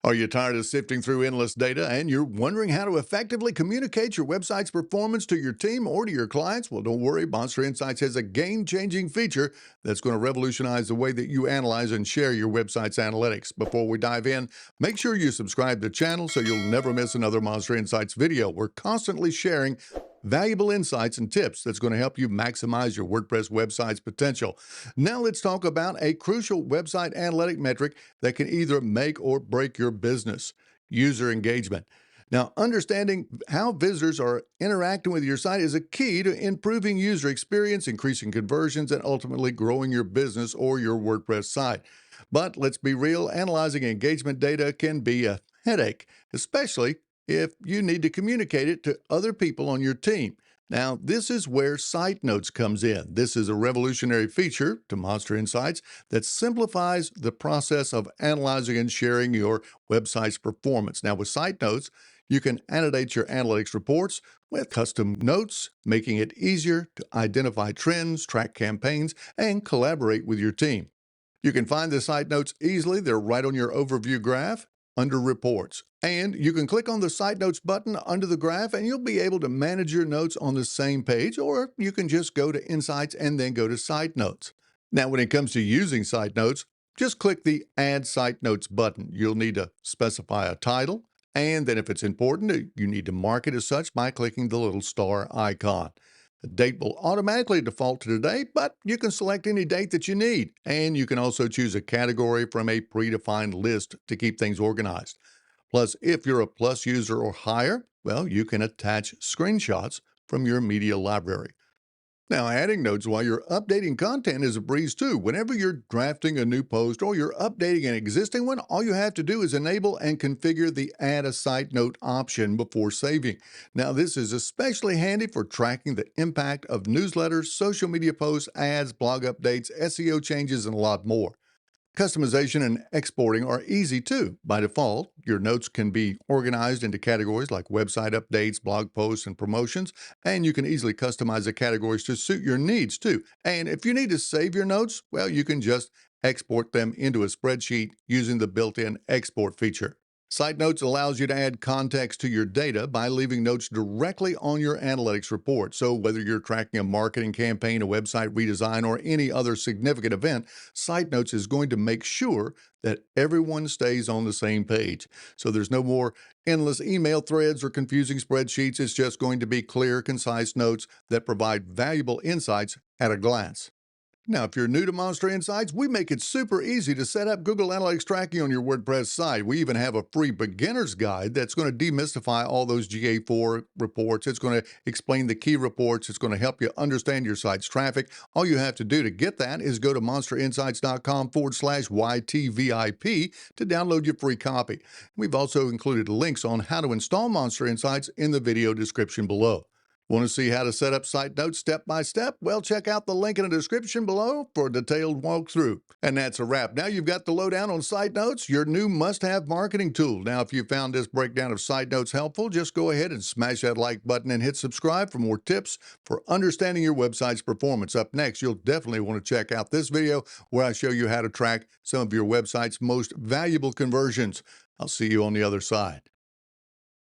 Are you tired of sifting through endless data and you're wondering how to effectively communicate your website's performance to your team or to your clients? Well, don't worry. Monster Insights has a game changing feature that's going to revolutionize the way that you analyze and share your website's analytics. Before we dive in, make sure you subscribe to the channel so you'll never miss another Monster Insights video. We're constantly sharing valuable insights and tips that's going to help you maximize your WordPress website's potential. Now let's talk about a crucial website analytic metric that can either make or break your business: user engagement. Now, understanding how visitors are interacting with your site is a key to improving user experience, increasing conversions, and ultimately growing your business or your WordPress site. But let's be real, analyzing engagement data can be a headache, especially if you need to communicate it to other people on your team. Now, this is where Site Notes comes in. This is a revolutionary feature to Monster Insights that simplifies the process of analyzing and sharing your website's performance. Now, with Site Notes, you can annotate your analytics reports with custom notes, making it easier to identify trends, track campaigns, and collaborate with your team. You can find the site notes easily. They're right on your overview graph under Reports. And you can click on the Site Notes button under the graph and you'll be able to manage your notes on the same page, or you can just go to Insights and then go to Site Notes. Now, when it comes to using Site Notes, just click the Add Site Notes button. You'll need to specify a title, and then if it's important, you need to mark it as such by clicking the little star icon. The date will automatically default to today, but you can select any date that you need. And you can also choose a category from a predefined list to keep things organized. Plus, if you're a Plus user or higher, well, you can attach screenshots from your media library. Now, adding notes while you're updating content is a breeze too. Whenever you're drafting a new post or you're updating an existing one, all you have to do is enable and configure the Add a Site Note option before saving. Now, this is especially handy for tracking the impact of newsletters, social media posts, ads, blog updates, SEO changes, and a lot more. Customization and exporting are easy too. By default, your notes can be organized into categories like website updates, blog posts, and promotions, and you can easily customize the categories to suit your needs too. And if you need to save your notes, well, you can just export them into a spreadsheet using the built-in export feature. Site Notes allows you to add context to your data by leaving notes directly on your analytics report. So whether you're tracking a marketing campaign, a website redesign, or any other significant event, Site Notes is going to make sure that everyone stays on the same page. So there's no more endless email threads or confusing spreadsheets. It's just going to be clear, concise notes that provide valuable insights at a glance. Now, if you're new to Monster Insights, we make it super easy to set up Google Analytics tracking on your WordPress site. We even have a free beginner's guide that's going to demystify all those GA4 reports. It's going to explain the key reports. It's going to help you understand your site's traffic. All you have to do to get that is go to monsterinsights.com/YTVIP to download your free copy. We've also included links on how to install Monster Insights in the video description below. Want to see how to set up Site Notes step by step? Well, check out the link in the description below for a detailed walkthrough. And that's a wrap. Now you've got the lowdown on Site Notes, your new must-have marketing tool. Now, if you found this breakdown of Site Notes helpful, just go ahead and smash that like button and hit subscribe for more tips for understanding your website's performance. Up next, you'll definitely want to check out this video where I show you how to track some of your website's most valuable conversions. I'll see you on the other side.